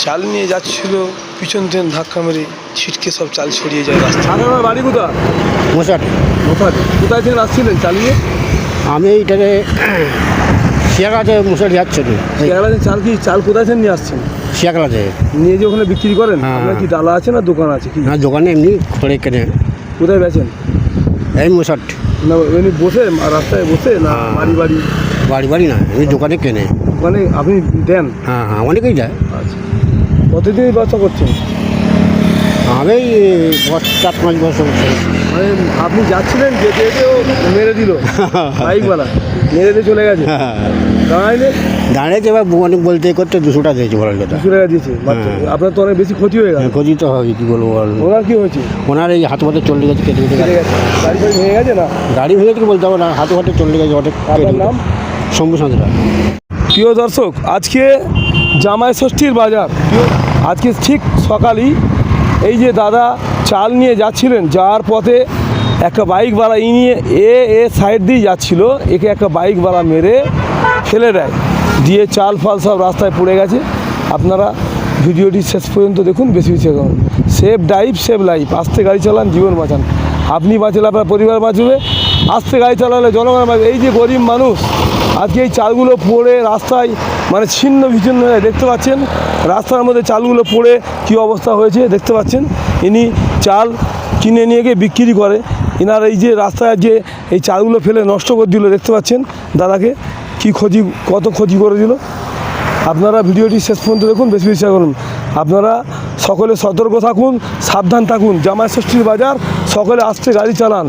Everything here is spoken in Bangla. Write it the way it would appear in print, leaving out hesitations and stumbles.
চাল নিয়ে যাচ্ছিল, পিছন থেকে ধাক্কা মেরে ছিটকে সব চাল ছড়িয়ে যায় রাস্তা। আপনার বাড়ি কোথায়? মশাট। কোথায় থেকে আসছিলেন চাল নিয়ে? আমি এইটাকে শিয়াকালাতে মশাট যাচ্ছে তো। কেরালাতে চাল কোথায় থেকে নিয়ে আসছেন? শিয়াকালাতে নিয়ে যে ওখানে বিক্রি করেন? হ্যাঁ। আপনার কি ডালা আছে না দোকান আছে? কি না, দোকানে এমনি খড়ে কেনে। কোথায় বেচেন? এই মশাট। না এমনি বসে রাস্তায় বসে না বাড়ি বাড়ি? বাড়ি বাড়ি না, এমনি দোকানে কেনে। মানে আপনি দেন? হ্যাঁ হ্যাঁ, অনেকেই যায়। আচ্ছা, কতদিন ব্যবসা করছেন? আমি 4-5 বছর হচ্ছে। মানে আপনি যাচ্ছিলেন, যেতে যেতে ও মেরে দিল বাইকওয়ালা, মেরে দিয়ে চলে গেছে। দাঁড়াইলে দাঁড়িয়েছে, এবার অনেক বলতে করতে 200 টাকা দিয়েছে বলার কথা। 200 টাকা দিয়েছে। আপনার তো অনেক বেশি ক্ষতি হয়ে গেল। ক্ষতি তো হবে, কী বলবো বল। ওনার কি হয়েছে? ওনার এই হাতে পাতে চলে গেছে, কেটে কেটে চলে গেছে, গাড়ি ফাড়ি ভেঙে গেছে না? গাড়ি ভেঙে থেকে বলতে হবে না, হাতে পাতে চলে গেছে অনেক। আপনার নাম? শম্ভু সাঁতরা। প্রিয় দর্শক, আজকে জামাই ষষ্ঠীর বাজার। আজকে ঠিক সকালেই এই যে দাদা চাল নিয়ে যাচ্ছিলেন, যাওয়ার পথে একটা বাইকওয়ালা নিয়ে এ সাইড দিয়ে যাচ্ছিল, একে একটা বাইকওয়ালা মেরে ফেলে দেয়, দিয়ে চাল ফাল সব রাস্তায় পড়ে গেছে। আপনারা ভিডিওটি শেষ পর্যন্ত দেখুন, বেশি বেশি করুন। Safe drive save life. আস্তে গাড়ি চালান, জীবন বাঁচান। আপনি বাঁচলে আপনার পরিবার বাঁচবে, আস্তে গাড়ি চালালে জনগণ বাঁচবে। এই যে গরিব মানুষ আজকে এই চালগুলো পড়ে রাস্তায় মানে ছিন্ন বিচ্ছিন্ন হয়ে, দেখতে পাচ্ছেন রাস্তার মধ্যে চালগুলো পড়ে কী অবস্থা হয়েছে দেখতে পাচ্ছেন। ইনি চাল কিনে নিয়ে গিয়ে বিক্রি করে। এনার এই যে রাস্তায় যে এই চালগুলো ফেলে নষ্ট করে দিল, দেখতে পাচ্ছেন দাদাকে কত ক্ষতি করে দিল। আপনারা ভিডিওটি শেষ পর্যন্ত দেখুন, বেশি বেশি করুন। আপনারা সকলে সতর্ক থাকুন, সাবধান থাকুন। জামাই ষষ্ঠীর বাজার, সকলে আস্তে গাড়ি চালান।